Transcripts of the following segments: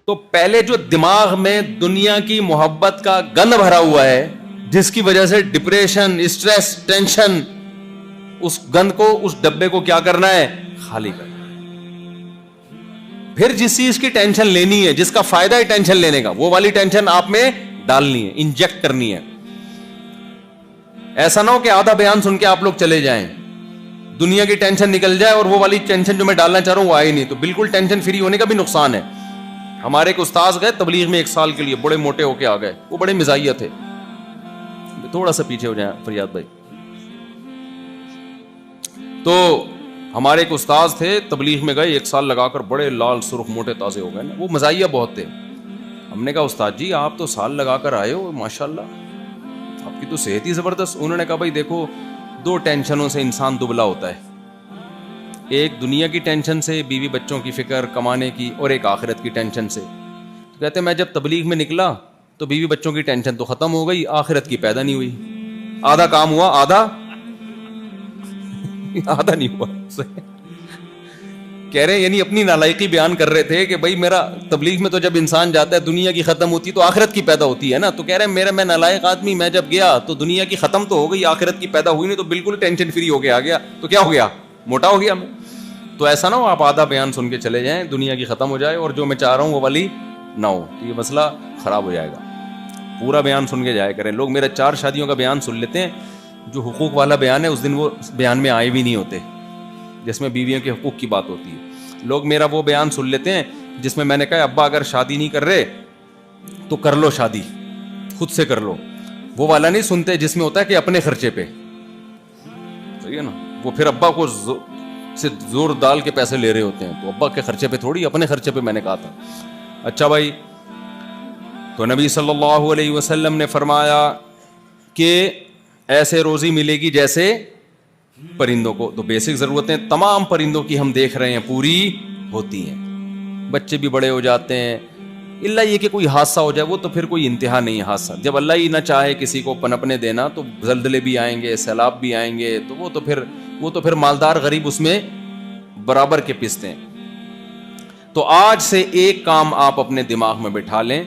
تو پہلے جو دماغ میں دنیا کی محبت کا گند بھرا ہوا ہے، جس کی وجہ سے ڈپریشن، اسٹریس، ٹینشن، اس گند کو، اس ڈبے کو کیا کرنا ہے؟ خالی کرنا۔ پھر جس چیز کی ٹینشن لینی ہے، جس کا فائدہ ہے ٹینشن لینے کا، وہ والی ٹینشن آپ میں ڈالنی ہے، انجیکٹ کرنی ہے۔ ایسا نہ ہو کہ آدھا بیان سن کے آپ لوگ چلے جائیں، دنیا کی ٹینشن نکل جائے اور وہ والی ٹینشن جو میں ڈالنا چاہ رہا ہوں وہ آئی نہیں، تو بالکل ٹینشن فری ہونے کا بھی نقصان ہے۔ ہمارے ایک استاذ گئے تبلیغ میں 1 سال کے لیے، بڑے موٹے ہو کے آ گئے، وہ بڑے مزاحیہ تھے۔ تھوڑا سا پیچھے ہو جائیں فریاد بھائی۔ تو ہمارے ایک استاذ تھے، تبلیغ میں گئے 1 سال لگا کر، بڑے لال سرخ موٹے تازے ہو گئے نا، وہ مزاحیہ بہت تھے۔ ہم نے کہا استاد جی آپ تو سال لگا کر آئے ہو، ماشاءاللہ آپ کی تو صحت ہی زبردست۔ انہوں نے کہا بھائی دیکھو، 2 ٹینشنوں سے انسان دبلا ہوتا ہے، ایک دنیا کی ٹینشن سے، بیوی بچوں کی فکر، کمانے کی، اور ایک آخرت کی ٹینشن سے۔ تو کہتے ہیں میں جب تبلیغ میں نکلا تو بیوی بچوں کی ٹینشن تو ختم ہو گئی، آخرت کی پیدا نہیں ہوئی۔ آدھا کام ہوا، آدھا نہیں ہوا۔ کہہ رہے ہیں یعنی اپنی نالائقی بیان کر رہے تھے کہ بھائی میرا تبلیغ میں تو جب انسان جاتا ہے دنیا کی ختم ہوتی تو آخرت کی پیدا ہوتی ہے نا، تو کہہ رہے ہیں میں نالائق آدمی، میں جب گیا تو دنیا کی ختم تو ہو گئی، آخرت کی پیدا ہوئی نہیں، تو بالکل ٹینشن فری ہو کے آ گیا، تو کیا ہو گیا؟ موٹا ہو گیا میں۔ تو ایسا نہ ہو آپ آدھا بیان سن کے چلے جائیں، دنیا کی ختم ہو جائے اور جو میں چاہ رہا ہوں وہ والی نہ ہو، تو یہ مسئلہ خراب ہو جائے گا۔ پورا بیان سن کے جایا کریں۔ لوگ میرا 4 شادیوں کا بیان سن لیتے ہیں، جو حقوق والا بیان ہے اس دن وہ بیان میں آئے بھی نہیں ہوتے، جس میں بیویوں کے حقوق کی بات ہوتی ہے۔ لوگ میرا وہ بیان سن لیتے ہیں جس میں نے کہا ابا اگر شادی نہیں کر رہے تو کر لو شادی، خود سے کر لو۔ وہ والا نہیں سنتے جس میں ہوتا ہے کہ اپنے خرچے پہ، صحیح ہے نا، وہ پھر ابا کو سے زور ڈال کے پیسے لے رہے ہوتے ہیں، تو ابا کے خرچے پہ تھوڑی، اپنے خرچے پہ میں نے کہا تھا۔ اچھا بھائی، تو نبی صلی اللہ علیہ وسلم نے فرمایا کہ ایسے روزی ملے گی جیسے پرندوں کو۔ تو بیسک ضرورتیں تمام پرندوں کی ہم دیکھ رہے ہیں پوری ہوتی ہیں، بچے بھی بڑے ہو جاتے ہیں، اللہ یہ کہ کوئی حادثہ ہو جائے، وہ تو پھر کوئی انتہا نہیں ہے حادثہ۔ جب اللہ ہی نہ چاہے کسی کو پنپنے دینا تو زلزلے بھی آئیں گے، سیلاب بھی آئیں گے، تو وہ تو پھر مالدار غریب اس میں برابر کے پستے ہیں۔ تو آج سے ایک کام آپ اپنے دماغ میں بٹھا لیں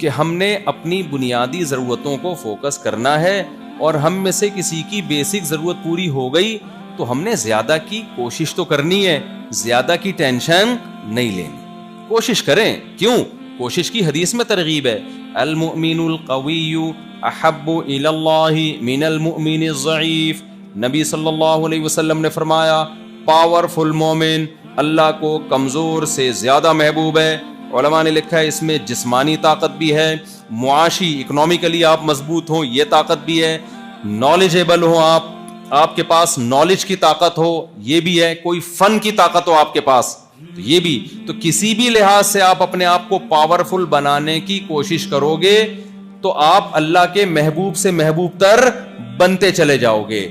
کہ ہم نے اپنی بنیادی ضرورتوں کو فوکس کرنا ہے، اور ہم میں سے کسی کی بیسک ضرورت پوری ہو گئی تو ہم نے زیادہ کی کوشش تو کرنی ہے، زیادہ کی ٹینشن نہیں لینی۔ کوشش کریں، کیوں؟ کوشش کی حدیث میں ترغیب ہے، المؤمن القوی احب الی اللہ من المؤمن الضعیف۔ نبی صلی اللہ علیہ وسلم نے فرمایا پاورفل مومن اللہ کو کمزور سے زیادہ محبوب ہے۔ علماء نے لکھا ہے اس میں جسمانی طاقت بھی ہے، معاشی اکنومیکلی آپ مضبوط ہوں یہ طاقت بھی ہے، نالجیبل ہو آپ کے پاس نالج کی طاقت ہو یہ بھی ہے، کوئی فن کی طاقت ہو آپ کے پاس تو یہ بھی۔ تو کسی بھی لحاظ سے آپ اپنے آپ کو پاورفل بنانے کی کوشش کرو گے تو آپ اللہ کے محبوب سے محبوب تر بنتے چلے جاؤ گے۔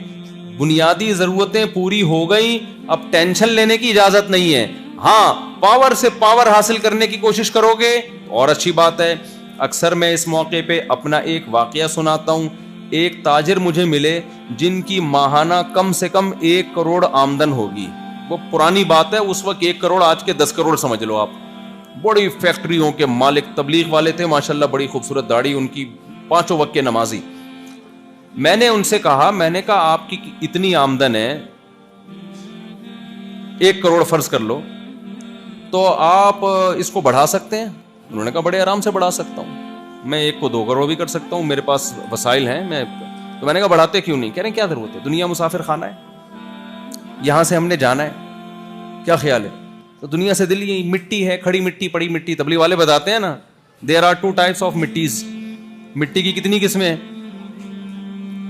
بنیادی ضرورتیں پوری ہو گئی، اب ٹینشن لینے کی اجازت نہیں ہے۔ ہاں پاور سے پاور حاصل کرنے کی کوشش کرو گے اور اچھی بات ہے۔ اکثر میں اس موقع پہ اپنا ایک واقعہ سناتا ہوں۔ ایک تاجر مجھے ملے جن کی ماہانہ کم سے کم 1 کروڑ آمدن ہوگی۔ وہ پرانی بات ہے، اس وقت 1 کروڑ آج کے 10 کروڑ سمجھ لو آپ۔ بڑی فیکٹریوں کے مالک، تبلیغ والے تھے ماشاءاللہ، بڑی خوبصورت داڑھی ان کی، 5 وقت کے نمازی۔ میں نے ان سے کہا آپ کی اتنی آمدن ہے، 1 کروڑ فرض کر لو، تو آپ اس کو بڑھا سکتے ہیں؟ انہوں نے کہا بڑے آرام سے بڑھا سکتا ہوں، میں 1 کو 2 کروڑ بھی کر سکتا ہوں، میرے پاس وسائل ہیں۔ تو میں نے کہا بڑھاتے کیوں نہیں؟ کہہ رہے ہیں کیا ضرورت ہے، دنیا مسافر خانہ ہے، یہاں سے ہم نے جانا ہے، کیا خیال ہے؟ تو دنیا سے دل یہ مٹی ہے، کھڑی مٹی، پڑی مٹی۔ تبلیغ والے بتاتے ہیں نا دیر آر 2 types of مٹیز، مٹی کی کتنی قسمیں ہیں؟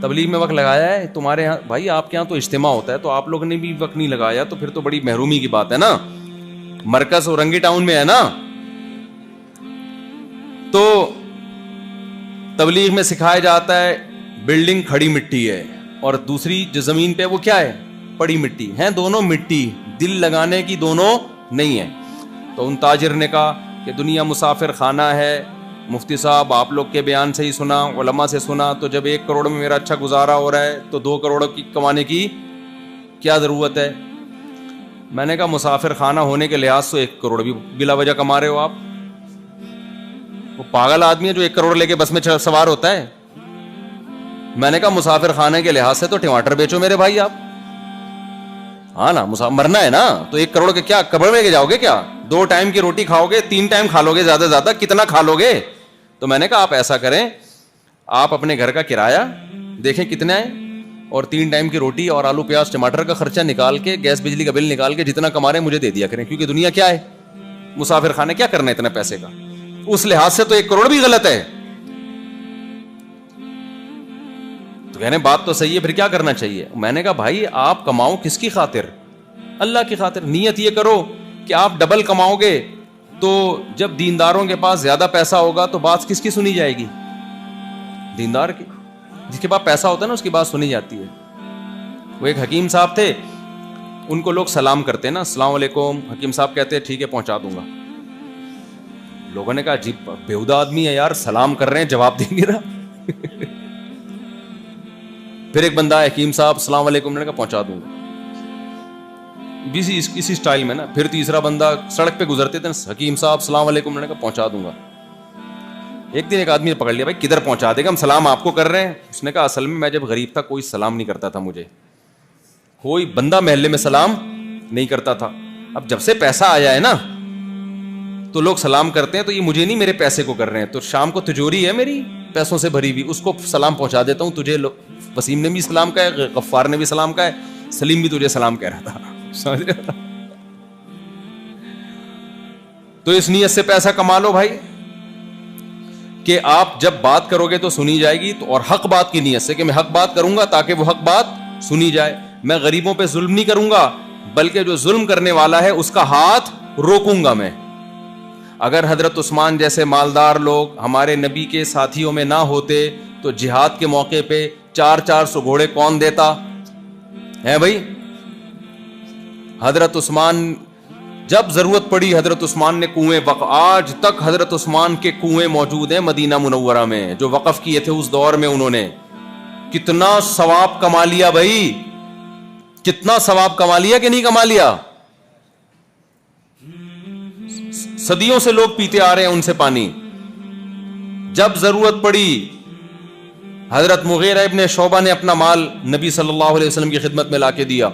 تبلیغ میں وقت لگایا ہے تمہارے ہاں بھائی، آپ کے ہاں تو اجتماع ہوتا ہے تو آپ لوگوں نے بھی وقت نہیں لگایا، تو پھر تو بڑی محرومی کی بات ہے نا۔ مرکز اورنگی ٹاؤن میں ہے نا، تو تبلیغ میں سکھایا جاتا ہے بلڈنگ کھڑی مٹی ہے اور دوسری جو زمین پہ وہ کیا ہے؟ پڑی مٹی ہے، دونوں مٹی، دل لگانے کی دونوں نہیں ہے۔ تو ان تاجر نے کہا کہ دنیا مسافر خانہ ہے، مفتی صاحب آپ لوگ کے بیان سے ہی سنا، علماء سے سنا، تو جب 1 کروڑ میں میرا اچھا گزارا ہو رہا ہے تو 2 کروڑ کی کمانے کی کیا ضرورت ہے؟ میں نے کہا مسافر خانہ ہونے کے لحاظ سے 1 کروڑ بھی بلا وجہ کما رہے ہو آپ، وہ پاگل آدمی ہے جو 1 کروڑ لے کے بس میں سوار ہوتا ہے. میں نے کہا مسافر خانے کے لحاظ سے تو ٹماٹر بیچو میرے بھائی آپ. ہاں نا, مرنا ہے نا, تو 1 کروڑ کے کیا قبر میں لے کے جاؤ گے کیا؟ 2 ٹائم کی روٹی کھاؤ گے, 3 ٹائم کھا لو گے زیادہ زیادہ, کتنا کھا لو گے؟ تو میں نے کہا آپ ایسا کریں, آپ اپنے گھر کا کرایہ دیکھیں کتنا ہے, اور 3 ٹائم کی روٹی اور آلو پیاز ٹماٹر کا خرچہ نکال کے, گیس بجلی کا بل نکال کے جتنا کما رہے ہیں مجھے دے دیا کریں, کیونکہ دنیا کیا ہے, مسافر خانے, کیا کرنا ہے اتنے پیسے کا. اس لحاظ سے تو 1 کروڑ بھی غلط ہے. تو کہنے بات تو صحیح ہے, پھر کیا کرنا چاہیے؟ میں نے کہا بھائی آپ کماؤ کس کی خاطر؟ اللہ کی خاطر. نیت یہ کرو کہ آپ ڈبل کماؤ گے, تو جب دینداروں کے پاس زیادہ پیسہ ہوگا تو بات کس کی سنی جائے گی؟ دیندار کی. جس کے پاس پیسہ ہوتا ہے نا اس کی بات سنی جاتی ہے. وہ ایک حکیم صاحب تھے, ان کو لوگ سلام کرتے ہیں نا, السلام علیکم. حکیم صاحب کہتے ہیں ٹھیک ہے پہنچا دوں گا. لوگوں نے کہا عجیب بیہودہ آدمی ہے یار, سلام کر رہے ہیں جواب دیں گے نا. پھر ایک بندہ حکیم صاحب السلام علیکم, نے کہا پہنچا دوں گا, اسی اسٹائل میں نا. پھر تیسرا بندہ, سڑک پہ گزرتے تھے, حکیم صاحب السلام علیکم, نے کہا پہنچا دوں گا. ایک دن ایک آدمی نے پکڑ لیا, بھائی کدھر پہنچا دے گا, ہم سلام آپ کو کر رہے ہیں. اس نے کہا اصل میں جب غریب تھا کوئی سلام نہیں کرتا تھا مجھے, کوئی بندہ محلے میں سلام نہیں کرتا تھا. اب جب سے پیسہ آیا ہے نا تو لوگ سلام کرتے ہیں, تو یہ مجھے نہیں میرے پیسے کو کر رہے ہیں. تو شام کو تجوری ہے میری پیسوں سے بھری ہوئی, اس کو سلام پہنچا دیتا ہوں. تجھے وسیم نے بھی سلام کہا ہے, غفار نے بھی سلام کہا ہے, سلیم بھی تجھے سلام کہہ رہا تھا. سمجھ رہے؟ تو اس نیت سے پیسہ کما لو بھائی کہ آپ جب بات کرو گے تو سنی جائے گی, تو اور حق بات کی نیت سے کہ میں حق بات کروں گا تاکہ وہ حق بات سنی جائے. میں غریبوں پہ ظلم نہیں کروں گا, بلکہ جو ظلم کرنے والا ہے اس کا ہاتھ روکوں گا میں. اگر حضرت عثمان جیسے مالدار لوگ ہمارے نبی کے ساتھیوں میں نہ ہوتے تو جہاد کے موقع پہ 400 گھوڑے کون دیتا ہے بھائی؟ حضرت عثمان جب ضرورت پڑی, حضرت عثمان نے کنویں آج تک حضرت عثمان کے کنویں موجود ہیں مدینہ منورہ میں جو وقف کیے تھے اس دور میں. انہوں نے کتنا ثواب کما لیا بھائی, کتنا ثواب کما لیا کہ نہیں کما لیا. صدیوں سے لوگ پیتے آ رہے ہیں ان سے پانی. جب ضرورت پڑی حضرت مغیرہ ابن شعبہ نے اپنا مال نبی صلی اللہ علیہ وسلم کی خدمت میں لا کے دیا.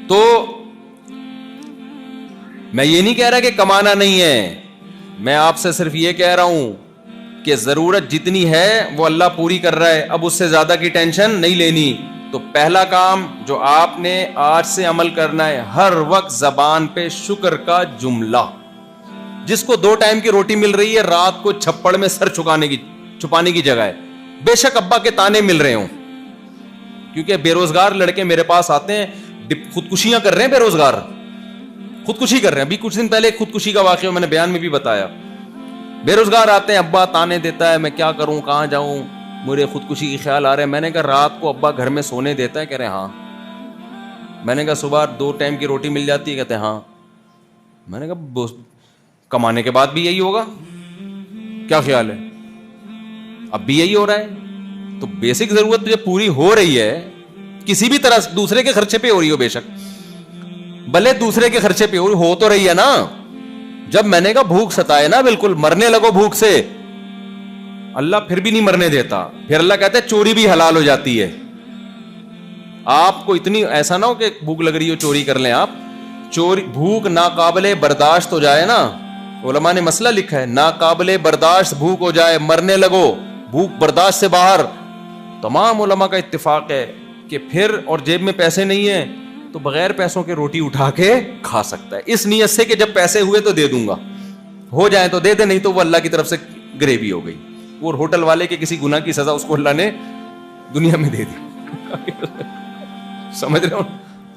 تو میں یہ نہیں کہہ رہا کہ کمانا نہیں ہے, میں آپ سے صرف یہ کہہ رہا ہوں کہ ضرورت جتنی ہے وہ اللہ پوری کر رہا ہے, اب اس سے زیادہ کی ٹینشن نہیں لینی. تو پہلا کام جو آپ نے آج سے عمل کرنا ہے, ہر وقت زبان پہ شکر کا جملہ. جس کو 2 ٹائم کی روٹی مل رہی ہے رات کو چھپڑ میں سر چھپانے کی جگہ ہے, بے شک ابا کے تانے مل رہے ہوں, کیونکہ بے روزگار لڑکے میرے پاس آتے ہیں, خودکشیاں کر رہے ہیں, بے روزگار خودکشی کر رہے ہیں. ابھی کچھ دن پہلے خودکشی کا واقعہ میں نے بیان میں بھی بتایا. بے روزگار آتے ہیں, ابا تانے دیتا ہے, میں کیا کروں, کہاں جاؤں, مجھے خودکشی کی خیال آ رہے ہیں. میں نے کہا رات کو ابا گھر میں سونے دیتا ہے؟ کہہ رہے ہاں. میں نے کہا صبح 2 ٹائم کی روٹی مل جاتی ہے؟ کہتے ہیں ہاں. میں نے کہا کمانے کے بعد بھی یہی ہوگا؟ کیا خیال ہے؟ اب بھی یہی ہو رہا ہے. تو بیسک ضرورت تجھے پوری ہو رہی ہے کسی بھی طرح, دوسرے کے خرچے پہ ہو رہی ہو, بے شک بھلے دوسرے کے خرچے پہ ہو تو رہی ہے نا. جب میں نے کہا بھوک ستائے نا, بالکل مرنے لگو بھوک سے, اللہ پھر بھی نہیں مرنے دیتا. پھر اللہ کہتا ہے چوری بھی حلال ہو جاتی ہے. آپ کو اتنی ایسا نہ ہو کہ بھوک لگ رہی ہو چوری کر لیں آپ. چوری بھوک ناقابل برداشت ہو جائے نا, علماء نے مسئلہ لکھا ہے, ناقابل برداشت بھوک ہو جائے, مرنے لگو, بھوک برداشت سے باہر, تمام علماء کا اتفاق ہے کہ پھر, اور جیب میں پیسے نہیں ہیں تو بغیر پیسوں کے روٹی اٹھا کے کھا سکتا ہے, اس نیت سے کہ جب پیسے ہوئے تو دے دوں گا, ہو جائیں تو دے دے, نہیں تو وہ اللہ کی طرف سے گریوی ہو گئی. وہ ہوٹل والے کے کسی گناہ کی سزا اس کو اللہ نے دنیا میں دے دی. سمجھ رہے ہو,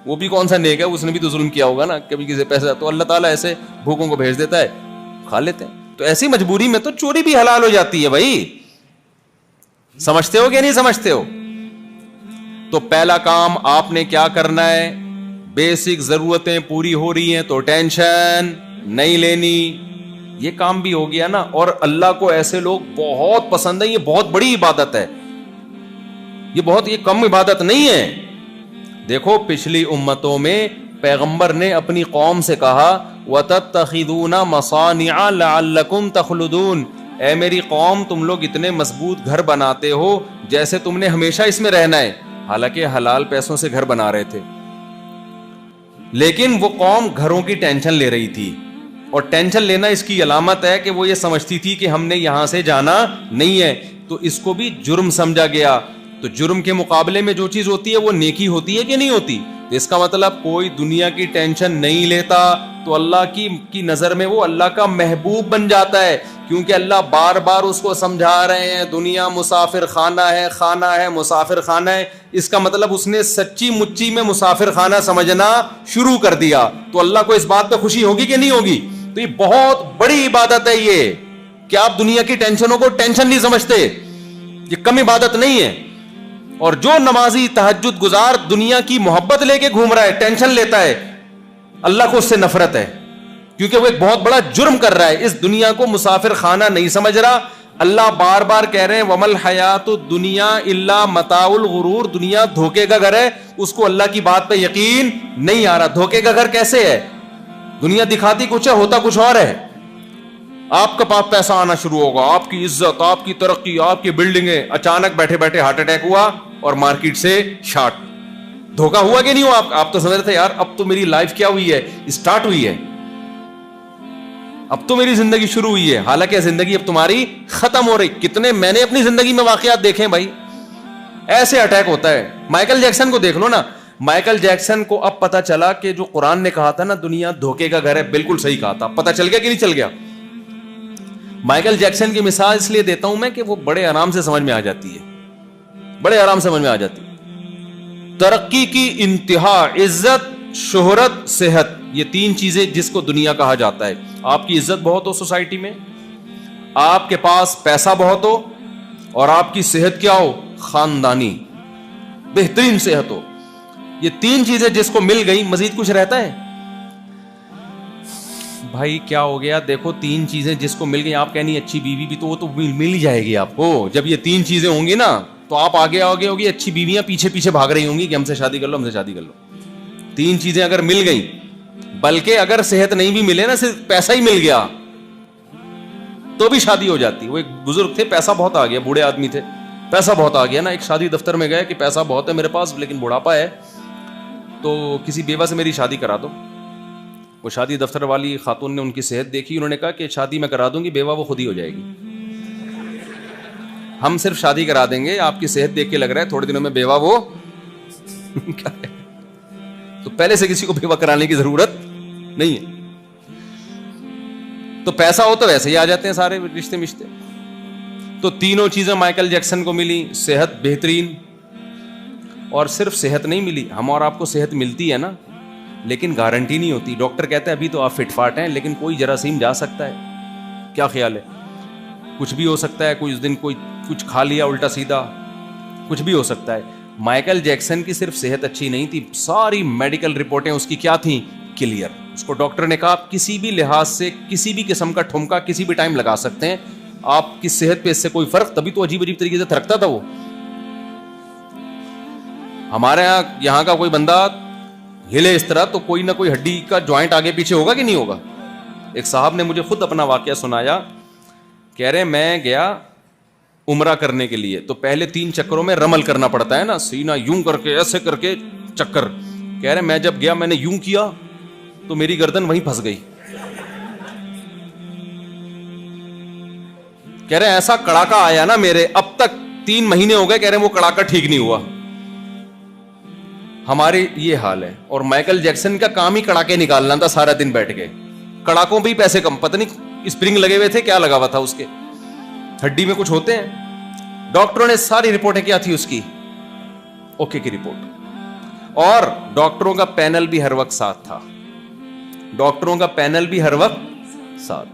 وہ بھی کون سا نیک ہے, اس نے بھی تو ظلم کیا ہوگا نا, کبھی کسی پیسہ, تو اللہ تعالیٰ ایسے بھوکوں کو بھیج دیتا ہے, کھا لیتے ہیں. تو ایسی مجبوری میں تو چوری بھی حلال ہو جاتی ہے بھائی. سمجھتے ہو کہ نہیں سمجھتے ہو؟ تو پہلا کام آپ نے کیا کرنا ہے, بیسک ضرورتیں پوری ہو رہی ہیں تو ٹینشن نہیں لینی. یہ کام بھی ہو گیا نا. اور اللہ کو ایسے لوگ بہت پسند ہیں, یہ بہت بڑی عبادت ہے, یہ کم عبادت نہیں ہے. دیکھو پچھلی امتوں میں پیغمبر نے اپنی قوم سے کہا وَتَتَّخِذُونَ مَصَانِعَ لَعَلَّكُمْ تَخْلُدُونَ، اے میری قوم تم لوگ اتنے مضبوط گھر بناتے ہو جیسے تم نے ہمیشہ اس میں رہنا ہے، حالانکہ حلال پیسوں سے گھر بنا رہے تھے. لیکن وہ قوم گھروں کی ٹینشن لے رہی تھی، اور ٹینشن لینا اس کی علامت ہے کہ وہ یہ سمجھتی تھی کہ ہم نے یہاں سے جانا نہیں ہے، تو اس کو بھی جرم سمجھا گیا. تو جرم کے مقابلے میں جو چیز ہوتی ہے وہ نیکی ہوتی ہے کہ نہیں ہوتی؟ تو اس کا مطلب کوئی دنیا کی ٹینشن نہیں لیتا تو اللہ کی نظر میں وہ اللہ کا محبوب بن جاتا ہے، کیونکہ اللہ بار بار اس کو سمجھا رہے ہیں دنیا مسافر خانہ ہے، خانہ ہے مسافر خانہ ہے. اس کا مطلب اس نے سچی مچی میں مسافر خانہ سمجھنا شروع کر دیا. تو اللہ کو اس بات پہ خوشی ہوگی کہ نہیں ہوگی؟ تو یہ بہت بڑی عبادت ہے یہ، کہ آپ دنیا کی ٹینشنوں کو ٹینشن نہیں سمجھتے. یہ کم عبادت نہیں ہے. اور جو نمازی تہجد گزار دنیا کی محبت لے کے گھوم رہا ہے، ٹینشن لیتا ہے، اللہ کو اس سے نفرت ہے، کیونکہ وہ ایک بہت بڑا جرم کر رہا ہے. اس دنیا کو مسافر خانہ نہیں سمجھ رہا. اللہ بار بار کہہ رہے ہیں وَمَا الْحَيَاةُ الدُّنْيَا إِلَّا مَتَاعُ الْغُرُورِ، دنیا دھوکے کا گھر ہے. اس کو اللہ کی بات پہ یقین نہیں آ رہا. دھوکے کا گھر کیسے ہے؟ دنیا دکھاتی کچھ ہے، ہوتا کچھ اور ہے. آپ کے پاس پیسہ آنا شروع ہوگا، آپ کی عزت، آپ کی ترقی، آپ کی بلڈنگیں، اچانک بیٹھے بیٹھے ہارٹ اٹیک ہوا اور مارکیٹ سے شارٹ. دھوکا ہوا کہ نہیں ہوا؟ آپ تو سمجھ رہے تھے یار اب تو میری لائف کیا ہوئی ہے، اسٹارٹ ہوئی ہے، اب تو میری زندگی شروع ہوئی ہے، حالانکہ زندگی اب تمہاری ختم ہو رہی. کتنے میں نے اپنی زندگی میں واقعات دیکھے بھائی، ایسے اٹیک ہوتا ہے. مائیکل جیکسن کو دیکھ لو نا. مائیکل جیکسن کو اب پتا چلا کہ جو قرآن نے کہا تھا نا دنیا دھوکے کا گھر ہے، بالکل صحیح کہا تھا. پتا چل گیا کہ نہیں چل گیا؟ مائیکل جیکسن کی مثال اس لیے دیتا ہوں میں کہ وہ بڑے آرام سے سمجھ میں آ جاتی ہے، بڑے آرام سے سمجھ میں آ جاتی ہے. ترقی کی انتہا، عزت، شہرت، صحت، یہ تین چیزیں جس کو دنیا کہا جاتا ہے. آپ کی عزت بہت ہو سوسائٹی میں، آپ کے پاس پیسہ بہت ہو، اور آپ کی صحت کیا ہو؟ خاندانی بہترین صحت ہو. یہ تین چیزیں جس کو مل گئی مزید کچھ رہتا ہے؟ بھائی کیا ہو گیا؟ دیکھو تین چیزیں جس کو مل گئی، آپ کہنی اچھی بیوی بھی تو وہ تو مل ہی جائے گی آپ کو. جب یہ تین چیزیں ہوں گی نا تو آپ آگے ہوگی. اچھی بیویاں پیچھے پیچھے بھاگ رہی ہوں گی کہ ہم سے شادی کر لو، ہم سے شادی کر لو. تین چیزیں اگر مل گئی، بلکہ اگر صحت نہیں بھی ملے نا، صرف پیسہ ہی مل گیا تو بھی شادی ہو جاتی. وہ ایک بزرگ تھے، پیسہ بہت آ گیا، بوڑھے آدمی تھے، پیسہ بہت آ گیا نا. ایک شادی دفتر میں گئے کہ پیسہ بہت ہے میرے پاس لیکن بڑھاپا ہے، تو کسی بیوہ سے میری شادی کرا دو. وہ شادی دفتر والی خاتون نے ان کی صحت دیکھی، انہوں نے کہا کہ شادی میں کرا دوں گی، بیوہ وہ خود ہی ہو جائے گی. ہم صرف شادی کرا دیں گے، آپ کی صحت دیکھ کے لگ رہا ہے تھوڑے دنوں میں بیوہ وہ تو پہلے سے کسی کو بیوہ کرانے کی ضرورت نہیں ہے. تو پیسہ ہو تو ویسے ہی آ جاتے ہیں سارے رشتے مشتے. تو تینوں چیزیں مائیکل جیکسن کو ملی. صحت بہترین، اور صرف صحت نہیں ملی، ہم اور آپ کو صحت ملتی ہے نا، لیکن گارنٹی نہیں ہوتی. ڈاکٹر کہتے ہیں ابھی تو آپ فٹ فاٹ ہیں، لیکن کوئی جراثیم جا سکتا ہے. کیا خیال ہے؟ کچھ بھی ہو سکتا ہے. کوئی اس دن کوئی کچھ کھا لیا الٹا سیدھا، کچھ بھی ہو سکتا ہے. مائیکل جیکسن کی صرف صحت اچھی نہیں تھی، ساری میڈیکل رپورٹیں اس کی کیا تھیں؟ کلیئر. اس کو ڈاکٹر نے کہا آپ کسی بھی لحاظ سے کسی بھی قسم کا ٹھمکا کسی بھی ٹائم لگا سکتے ہیں، آپ کی صحت پہ اس سے کوئی فرق. تبھی تو عجیب عجیب طریقے سے تھرکتا تھا وہ. ہمارے یہاں کا کوئی بندہ ہلے اس طرح تو کوئی نہ کوئی ہڈی کا جوائنٹ آگے پیچھے ہوگا کہ نہیں ہوگا. ایک صاحب نے مجھے خود اپنا واقعہ سنایا. کہہ رہے میں گیا عمرہ کرنے کے لیے، تو پہلے 3 چکروں میں رمل کرنا پڑتا ہے نا، سینہ یوں کر کے ایسے کر کے چکر. کہہ رہے میں جب گیا میں نے یوں کیا تو میری گردن وہیں پھنس گئی. کہہ رہے ایسا کڑاکا آیا نا میرے، اب تک 3 مہینے ہو گئے، کہہ رہے وہ کڑاکا ٹھیک نہیں ہوا. ہمارے یہ حال ہے. اور مائیکل جیکسن کا کام ہی کڑاکے نکالنا تھا سارا دن بیٹھ کے. کڑاکوں پہ ہی پیسے کم، پتہ نہیں اسپرنگ لگے ہوئے تھے، کیا لگا ہوا تھا اس کے، ہڈی میں کچھ ہوتے ہیں. ڈاکٹروں نے ساری رپورٹیں کیا تھی اس کی؟ اوکے کی رپورٹ. اور ڈاکٹروں کا پینل بھی ہر وقت ساتھ تھا، ڈاکٹروں کا پینل بھی ہر وقت ساتھ،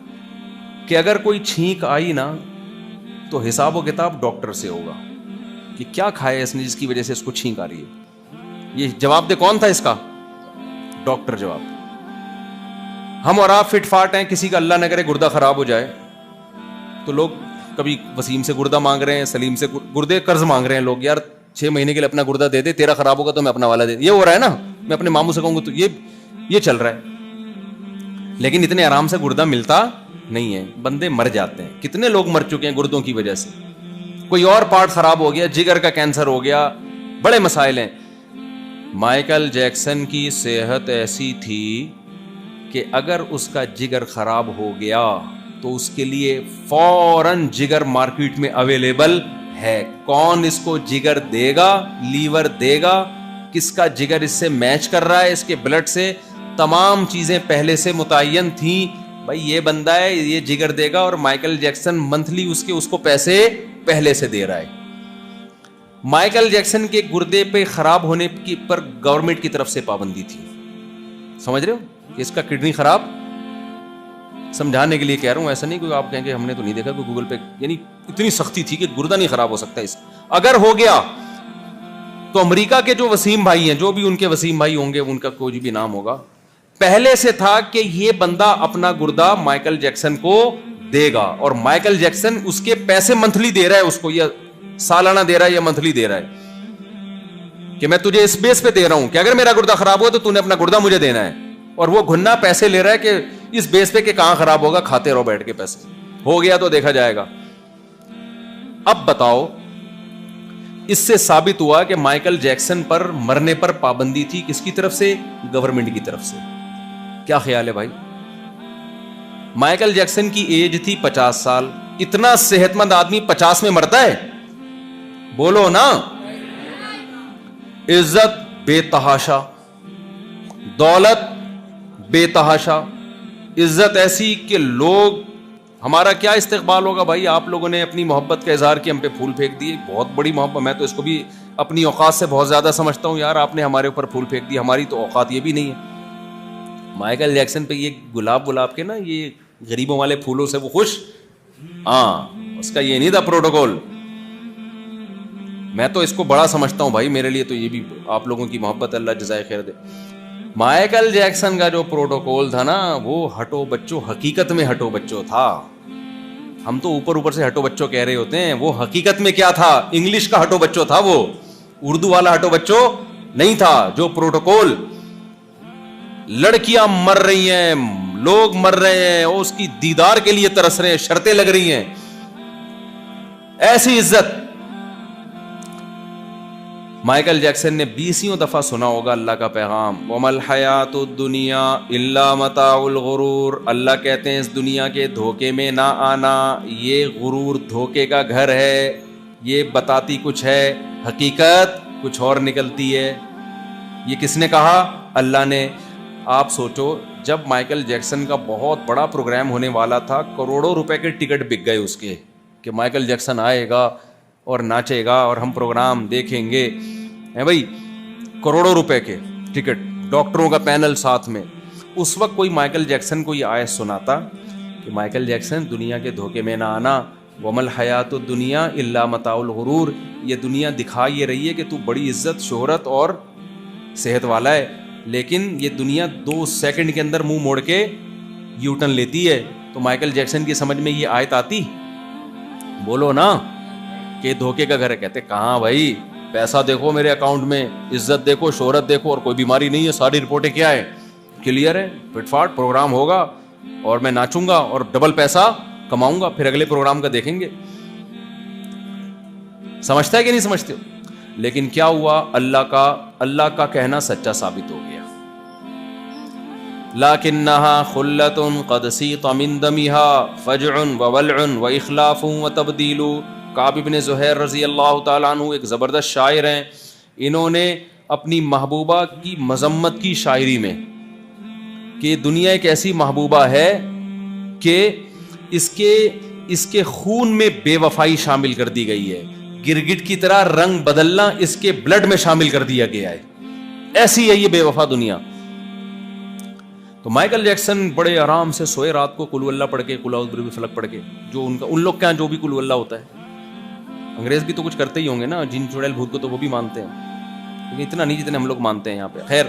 کہ اگر کوئی چھینک آئی نا تو حساب و کتاب ڈاکٹر سے ہوگا کہ کیا کھایا اس نے جس کی وجہ سے اس کو چھینک آ رہی ہے. یہ جواب دے کون تھا اس کا؟ ڈاکٹر جواب. ہم اور آپ فٹ فاٹ ہیں، کسی کا اللہ نہ کرے گردہ خراب ہو جائے تو لوگ کبھی وسیم سے گردہ مانگ رہے ہیں، سلیم سے گردے قرض مانگ رہے ہیں لوگ. یار 6 مہینے کے لیے اپنا گردہ دے دے، تیرا خراب ہوگا تو میں اپنا والا دے. یہ ہو رہا ہے نا، میں اپنے ماموں سے کہوں گا تو یہ چل رہا ہے. لیکن اتنے آرام سے گردہ ملتا نہیں ہے, بندے مر جاتے ہیں. کتنے لوگ مر چکے ہیں گردوں کی وجہ سے, کوئی اور پارٹ خراب ہو گیا, جگر کا کینسر ہو گیا, بڑے مسائل ہیں. مائیکل جیکسن کی صحت ایسی تھی کہ اگر اس کا جگر خراب ہو گیا تو اس کے لیے فوراً جگر مارکیٹ میں اویلیبل ہے. کون اس کو جگر دے گا, لیور دے گا, کس کا جگر اس سے میچ کر رہا ہے, اس کے بلڈ سے, تمام چیزیں پہلے سے متعین تھیں. بھائی یہ بندہ ہے, یہ جگر دے گا, اور مائیکل جیکسن منتھلی اس کو پیسے پہلے سے دے رہا ہے. مائیکل جیکسن کے گردے پہ خراب ہونے کی پر گورنمنٹ کی طرف سے پابندی تھی. سمجھ رہے ہو کہ اس کا کڈنی خراب, سمجھانے کے لیے کہہ رہا ہوں, ایسا نہیں کوئی آپ کہیں کہ ہم نے تو نہیں دیکھا کوئی گوگل پہ, یعنی اتنی سختی تھی کہ گردہ نہیں خراب ہو سکتا اس. اگر ہو گیا تو امریکہ کے جو وسیم بھائی ہیں, جو بھی ان کے وسیم بھائی ہوں گے, ان کا کوئی بھی نام ہوگا, پہلے سے تھا کہ یہ بندہ اپنا گردہ مائیکل جیکسن کو دے گا, اور مائیکل جیکسن اس کے پیسے منتھلی دے رہا ہے اس کو, یا سالانہ دے رہا ہے یا منتھلی دے رہا ہے, کہ میں تجھے اس بیس پہ دے رہا ہوں کہ اگر میرا گردہ خراب ہوا تو تو نے اپنا گردہ مجھے دینا ہے. اور وہ گھنا پیسے لے رہا ہے کہ اس بیس پہ کہ کہاں خراب ہوگا, کھاتے رہو بیٹھ کے پیسے, ہو گیا تو دیکھا جائے گا. اب بتاؤ, اس سے ثابت ہوا کہ مائیکل جیکسن پر مرنے پر پابندی تھی, کس کی طرف سے؟ گورنمنٹ کی طرف سے. کیا خیال ہے بھائی؟ مائیکل جیکسن کی ایج تھی 50 سال. اتنا صحت مند آدمی 50 میں مرتا ہے؟ بولو نا. عزت بے تحاشا, دولت بے تحاشا, عزت ایسی کہ لوگ, ہمارا کیا استقبال ہوگا بھائی. آپ لوگوں نے اپنی محبت کا اظہار کیا, ہم پہ پھول پھینک دیے, بہت بڑی محبت. میں تو اس کو بھی اپنی اوقات سے بہت زیادہ سمجھتا ہوں. یار آپ نے ہمارے اوپر پھول پھینک دی, ہماری تو اوقات یہ بھی نہیں ہے. مائیکل جیکسن پہ یہ گلاب کے نا, یہ غریبوں والے پھولوں سے وہ خوش, ہاں اس کا یہ نہیں تھا پروٹوکول. میں تو اس کو بڑا سمجھتا ہوں بھائی, میرے لیے تو یہ بھی آپ لوگوں کی محبت, اللہ جزائے خیر دے. مائیکل جیکسن کا جو پروٹوکول تھا نا, وہ ہٹو بچوں, حقیقت میں ہٹو بچوں تھا. ہم تو اوپر سے ہٹو بچوں کہہ رہے ہوتے ہیں, وہ حقیقت میں کیا تھا؟ انگلش کا ہٹو بچوں تھا, وہ اردو والا ہٹو بچوں نہیں تھا. جو پروٹوکول, لڑکیاں مر رہی ہیں, لوگ مر رہے ہیں, اس کی دیدار کے لیے ترس رہے ہیں, شرطیں لگ رہی ہیں, ایسی عزت. مائیکل جیکسن نے 20 دفعہ سنا ہوگا اللہ کا پیغام, وَمَا الْحَيَاةُ الدُّنْيَا إِلَّا مَتَاعُ الْغُرُورِ. اللہ کہتے ہیں اس دنیا کے دھوکے میں نہ آنا, یہ غرور دھوکے کا گھر ہے. یہ بتاتی کچھ ہے, حقیقت کچھ اور نکلتی ہے. یہ کس نے کہا؟ اللہ نے. آپ سوچو, جب مائیکل جیکسن کا بہت بڑا پروگرام ہونے والا تھا, کروڑوں روپے کے ٹکٹ بک گئے اس کے, کہ مائیکل جیکسن آئے گا اور ناچے گا اور ہم پروگرام دیکھیں گے. بھائی کروڑوں روپے کے ٹکٹ, ڈاکٹروں کا پینل ساتھ میں. اس وقت کوئی مائیکل جیکسن کو یہ آیت سناتا کہ مائیکل جیکسن دنیا کے دھوکے میں نہ آنا, وَمَا الْحَيَاةُ الدُّنْيَا إِلَّا مَتَاعُ الْغُرُورِ. یہ دنیا دکھا یہ رہی ہے کہ تو بڑی عزت, شہرت اور صحت والا ہے, لیکن یہ دنیا 2 سیکنڈ کے اندر منہ موڑ کے یو ٹرن لیتی ہے. تو مائیکل جیکسن کی سمجھ میں یہ آیت آتی؟ بولو نا, کہ دھوکے کا گھر ہے. کہتے کہاں بھائی, پیسہ دیکھو میرے اکاؤنٹ میں, عزت دیکھو, شہرت دیکھو, اور کوئی بیماری نہیں ہے, ساری رپورٹیں کیا ہے, کلیئر ہے, فٹ فاٹ پروگرام ہوگا اور میں ناچوں گا اور ڈبل پیسہ کماؤں گا, پھر اگلے پروگرام کا دیکھیں گے. سمجھتا ہے کہ نہیں سمجھتے ہو؟ لیکن کیا ہوا, اللہ کا کہنا سچا ثابت ہو گیا. لَكِنَّهَا خُلَّةٌ قَدْ سِيطَ مِن دَمِهَا فَجْعٌ وَوَلْعٌ وَإِخْلَافٌ وَتَبْدِيلٌ. کعب بن زہیر رضی اللہ تعالیٰ عنہ ایک زبردست شاعر ہیں. انہوں نے اپنی محبوبہ کی مذمت کی شاعری میں, کہ دنیا ایک ایسی محبوبہ ہے کہ اس کے خون میں بے وفائی شامل کر دی گئی ہے, گرگٹ کی طرح رنگ بدلنا اس کے بلڈ میں شامل کر دیا گیا ہے, ایسی ہے یہ بے وفا دنیا. تو مائیکل جیکسن بڑے آرام سے سوئے رات کو, قل اللہ پڑھ کے, قل اعوذ برب الفلق پڑھ کے, جو ان لوگ کیا جو بھی قل اللہ ہوتا ہے. انگریز بھی تو کچھ کرتے ہی ہوں گے نا, جن چڑیل بھوت کو تو وہ بھی مانتے ہیں, لیکن اتنا نہیں جتنے ہم لوگ مانتے ہیں یہاں پہ. خیر,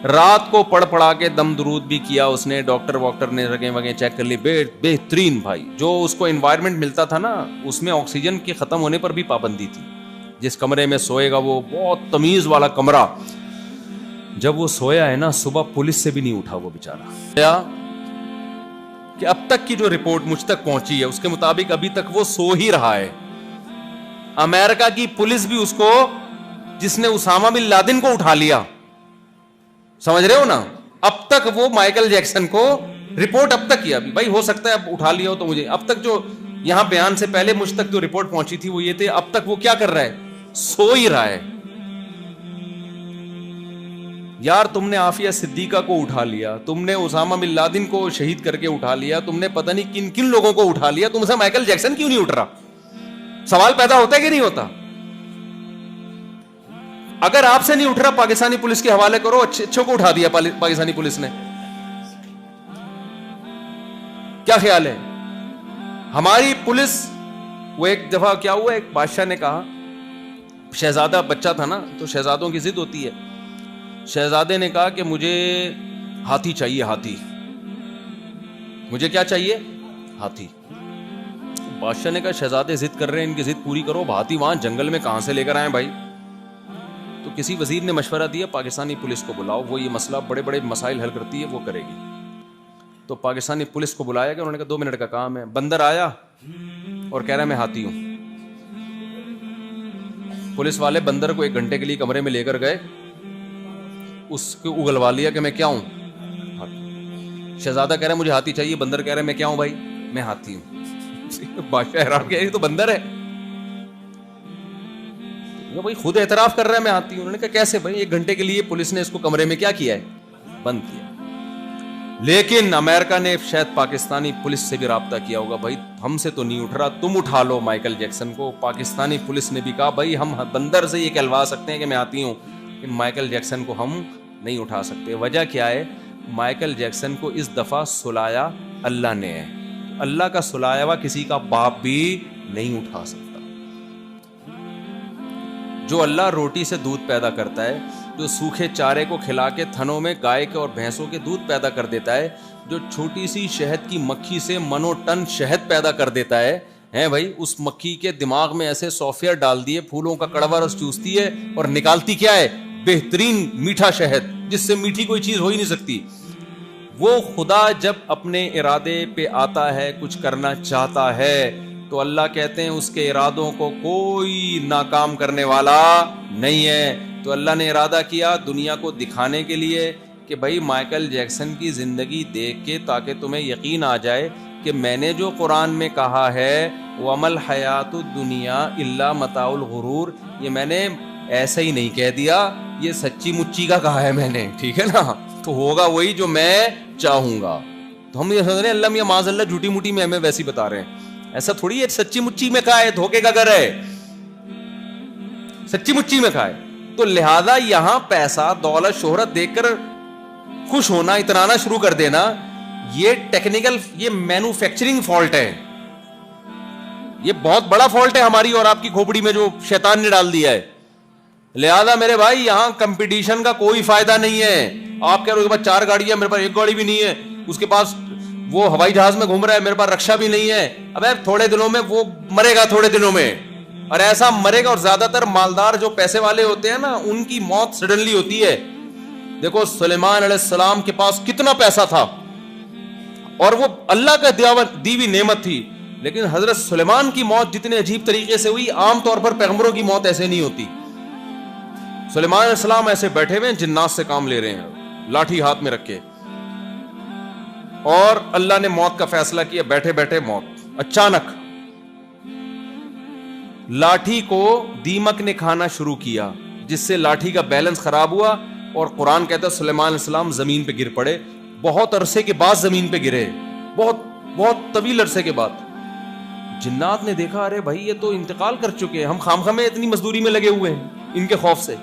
رات کو پڑھا کے دم درود بھی کیا اس نے, ڈاکٹر نے رگیں وگیں چیک کر لی, بہترین بھائی. جو اس کو انوائرمنٹ ملتا تھا نا, اس میں آکسیجن کے ختم ہونے پر بھی پابندی تھی. جس کمرے میں سوئے گا, وہ بہت تمیز والا کمرہ, جب وہ سویا ہے نا, صبح پولیس سے بھی نہیں اٹھا وہ بیچارہ. کہ اب تک کی جو رپورٹ مجھ تک پہنچی ہے اس کے مطابق ابھی تک وہ سو ہی رہا ہے. امریکہ کی پولیس بھی اس کو, جس نے اسامہ بن لادن کو اٹھا لیا, سمجھ رہے ہو نا, اب تک وہ مائیکل جیکسن کو رپورٹ اب تک کیا, بھائی ہو سکتا ہے اب اٹھا لیا ہو تو مجھے, اب تک جو یہاں بیان سے پہلے مجھ تک جو رپورٹ پہنچی تھی وہ یہ تھے, اب تک وہ کیا کر رہا ہے, سو ہی رہا ہے. یار تم نے عافیہ صدیقہ کو اٹھا لیا, تم نے اسامہ بن لادن کو شہید کر کے اٹھا لیا, تم نے پتہ نہیں کن کن لوگوں کو اٹھا لیا, تم سے مائیکل جیکسن کیوں نہیں اٹھ رہا؟ سوال پیدا ہوتا ہے کہ نہیں ہوتا؟ اگر آپ سے نہیں اٹھ رہا, پاکستانی پولیس کے حوالے کرو, اچھوں کو اٹھا دیا پاکستانی پولیس نے, کیا خیال ہے ہماری پولیس؟ وہ ایک دفعہ کیا ہوا, ایک بادشاہ نے کہا, شہزادہ بچہ تھا نا, تو شہزادوں کی ضد ہوتی ہے, شہزادے نے کہا کہ مجھے ہاتھی چاہیے, ہاتھی, مجھے کیا چاہیے, ہاتھی. بادشاہ نے کہا شہزادے ضد کر رہے ہیں, ان کی ضد پوری کرو, ہاتھی وہاں جنگل میں کہاں سے لے کر آئے بھائی؟ تو کسی وزیر نے مشورہ دیا پاکستانی پولیس کو بلاؤ, وہ یہ مسئلہ بڑے بڑے مسائل حل کرتی ہے, وہ کرے گی. تو پاکستانی پولیس کو بلایا گیا, انہوں نے کہا 2 منٹ کا کام ہے. بندر آیا اور کہہ رہا ہے میں ہاتھی ہوں. پولیس والے بندر کو 1 گھنٹے کے لیے کمرے میں لے کر گئے, اس کو اگلوا لیا کہ میں کیا ہوں, ہاتھی. شہزادہ کہہ رہا ہے مجھے ہاتھی چاہیے, بندر کہہ رہا ہے میں کیا ہوں بھائی, میں ہاتھی ہوں. بادشاہ حیران کیا, یہ تو بندر ہے بھائی, خود اعتراف کر رہا ہے میں ہاتھی ہوں. انہوں نے کہا کیسے بھائی؟ 1 گھنٹے کے لیے پولیس نے اس کو کمرے میں کیا کیا ہے, بند کیا. لیکن امریکہ نے شاید پاکستانی پولیس سے بھی رابطہ کیا ہوگا, بھائی ہم سے تو نہیں اٹھ رہا, تم اٹھا لو مائیکل جیکسن کو. پاکستانی پولیس نے بھی کہا بھائی ہم بندر سے یہ کہلوا سکتے ہیں کہ میں آتی ہوں, کہ مائیکل جیکسن کو ہم نہیں اٹھا سکتے. وجہ کیا ہے, مائیکل جیکسن کو اس دفعہ سلایا اللہ نے ہے. اللہ کا سلایا ہوا کسی کا باپ بھی نہیں اٹھا سکتا. جو اللہ روٹی سے دودھ پیدا کرتا ہے, جو سوکھے چارے کو کھلا کے تھنوں میں گائے کے اور بھینسوں کے دودھ پیدا کر دیتا ہے, جو چھوٹی سی شہد کی مکھی سے منو ٹن شہد پیدا کر دیتا ہے, ہیں بھائی, اس مکھی کے دماغ میں ایسے سافٹ ویئر ڈال دیے, پھولوں کا کڑوا رس چوستی ہے اور نکالتی کیا ہے, بہترین میٹھا شہد, جس سے میٹھی کوئی چیز ہو ہی نہیں سکتی. وہ خدا جب اپنے ارادے پہ آتا ہے, کچھ کرنا چاہتا ہے, تو اللہ کہتے ہیں اس کے ارادوں کو کوئی ناکام کرنے والا نہیں ہے. تو اللہ نے ارادہ کیا دنیا کو دکھانے کے لیے کہ بھائی مائیکل جیکسن کی زندگی دیکھ کے, تاکہ تمہیں یقین آ جائے کہ میں نے جو قرآن میں کہا ہے وَمَا الْحَيَاةُ الدُّنْيَا إِلَّا مَتَاعُ الْغُرُورِ, یہ میں نے ایسا ہی نہیں کہہ دیا, یہ سچی مچی کا کہا ہے میں نے, ٹھیک ہے نا, تو ہوگا وہی جو میں چاہوں گا. تو ہم یہ سمجھ رہے ہیں اللہ میاں معاذ اللہ جھوٹی موٹی میں ہمیں ویسی بتا رہے ہیں, ایسا تھوڑی ہے سچی مچی میں کہا ہے, دھوکے کا گھر ہے, سچی مچی میں کہا ہے. تو لہذا یہاں پیسہ دولت شہرت دیکھ کر خوش ہونا, اترانا شروع کر دینا, یہ ٹیکنیکل, یہ مینوفیکچرنگ فالٹ ہے, یہ بہت بڑا فالٹ ہے ہماری اور آپ کی کھوپڑی میں جو شیطان نے ڈال دیا ہے. لہذا میرے بھائی یہاں کمپٹیشن کا کوئی فائدہ نہیں ہے. آپ کہہ رہے ہو کہ 4 گاڑیاں, میرے پاس 1 گاڑی بھی نہیں ہے, اس کے پاس وہ ہوائی جہاز میں گھوم رہا ہے, میرے پاس رکشا بھی نہیں ہے. ابے تھوڑے دنوں میں وہ مرے گا, تھوڑے دنوں میں, اور ایسا مرے گا. اور زیادہ تر مالدار جو پیسے والے ہوتے ہیں نا, ان کی موت سڈنلی ہوتی ہے. دیکھو سلیمان علیہ السلام کے پاس کتنا پیسہ تھا اور وہ اللہ کا دی ہوئی نعمت تھی, لیکن حضرت سلیمان کی موت جتنے عجیب طریقے سے ہوئی, عام طور پر پیغمبروں کی موت ایسے نہیں ہوتی. سلیمان علیہ السلام ایسے بیٹھے ہوئے جنات سے کام لے رہے ہیں, لاٹھی ہاتھ میں رکھ کے, اور اللہ نے موت کا فیصلہ کیا, بیٹھے بیٹھے موت. اچانک لاٹھی کو دیمک نے کھانا شروع کیا, جس سے لاٹھی کا بیلنس خراب ہوا, اور قرآن کہتا ہے سلیمان علیہ السلام زمین پہ گر پڑے. بہت عرصے کے بعد زمین پہ گرے, بہت بہت طویل عرصے کے بعد. جنات نے دیکھا ارے بھائی یہ تو انتقال کر چکے ہیں, ہم خام میں اتنی مزدوری میں لگے ہوئے ہیں, ان کے خوف سے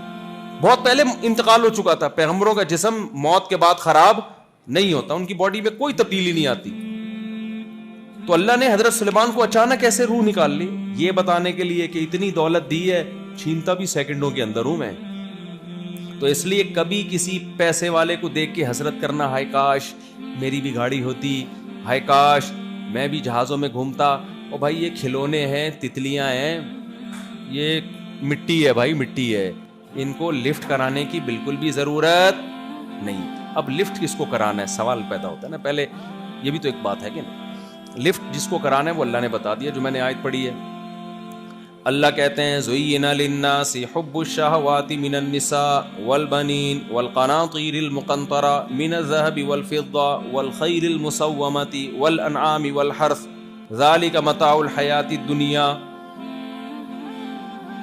بہت پہلے انتقال ہو چکا تھا. پیغمبروں کا جسم موت کے بعد خراب نہیں ہوتا, ان کی باڈی میں کوئی تبدیلی نہیں آتی. تو اللہ نے حضرت سلیمان کو اچانک ایسے روح نکال لی, یہ بتانے کے لیے کہ اتنی دولت دی ہے, چھینتا بھی سیکنڈوں کے اندر ہوں میں. تو اس لیے کبھی کسی پیسے والے کو دیکھ کے حسرت کرنا, ہائے کاش میری بھی گاڑی ہوتی, ہائے کاش میں بھی جہازوں میں گھومتا. اور بھائی یہ کھلونے ہیں, تتلیاں ہیں, یہ مٹی ہے بھائی, مٹی ہے, ان کو لفٹ کرانے کی بالکل بھی ضرورت نہیں. اب لفٹ کس کو کرانا ہے, سوال پیدا ہوتا ہے نا. پہلے یہ بھی تو ایک بات ہے کہ نہیں. لفٹ جس کو کرانا ہے وہ اللہ نے بتا دیا, جو میں نے آیت پڑھی ہے. اللہ کہتے ہیں زُيِّنَ لِلنَّاسِ حُبُّ الشَّهَوَاتِ مِنَ النِّسَاءِ وَالْبَنِينَ وَالْقَنَاطِيرِ الْمُقَنطَرَةِ مِنَ الذَّهَبِ وَالْفِضَّةِ وَالْخَيْلِ الْمُسَوَّمَةِ وَالْأَنْعَامِ وَالْحَرْثِ ذَلِكَ مَتَاعُ الْحَيَاةِ الدُّنْيَا.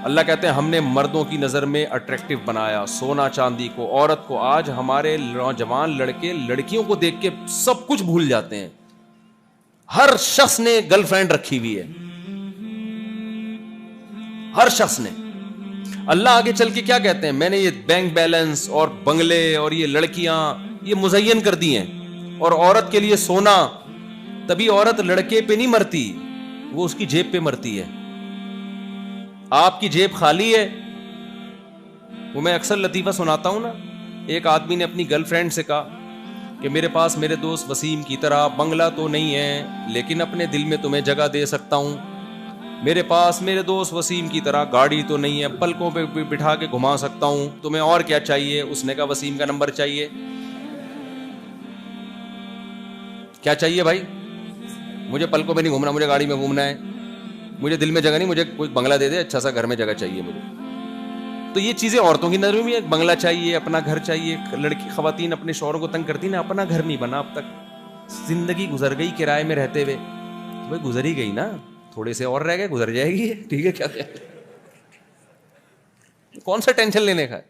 اللہ کہتے ہیں ہم نے مردوں کی نظر میں اٹریکٹیو بنایا سونا چاندی کو, عورت کو. آج ہمارے نوجوان لڑکے لڑکیوں کو دیکھ کے سب کچھ بھول جاتے ہیں. ہر شخص نے گرل فرینڈ رکھی ہوئی ہے, ہر شخص نے. اللہ آگے چل کے کیا کہتے ہیں, میں نے یہ بینک بیلنس اور بنگلے اور یہ لڑکیاں یہ مزین کر دی ہیں, اور عورت کے لیے سونا. تبھی عورت لڑکے پہ نہیں مرتی, وہ اس کی جیب پہ مرتی ہے. آپ کی جیب خالی ہے. وہ میں اکثر لطیفہ سناتا ہوں نا. ایک آدمی نے اپنی گرل فرینڈ سے کہا کہ میرے پاس میرے دوست وسیم کی طرح بنگلہ تو نہیں ہے, لیکن اپنے دل میں تمہیں جگہ دے سکتا ہوں. میرے پاس میرے دوست وسیم کی طرح گاڑی تو نہیں ہے, پلکوں پہ بٹھا کے گھما سکتا ہوں. تمہیں اور کیا چاہیے؟ اس نے کہا وسیم کا نمبر چاہیے. کیا چاہیے بھائی؟ مجھے پلکوں پہ نہیں گھومنا, مجھے گاڑی میں گھومنا ہے. مجھے دل میں جگہ نہیں, مجھے کوئی بنگلہ دے دے, اچھا سا گھر میں جگہ چاہیے مجھے. تو یہ چیزیں عورتوں کی نظر میں بھی ہے. بنگلہ چاہیے, اپنا گھر چاہیے. لڑکی خواتین اپنے شوہروں کو تنگ کرتی نا, اپنا گھر نہیں بنا اب تک, زندگی گزر گئی کرائے میں رہتے ہوئے. بھائی گزر ہی گئی نا, تھوڑے سے اور رہ گئے, گزر جائے گی. ٹھیک ہے, کیا کون سا ٹینشن لینے کا ہے.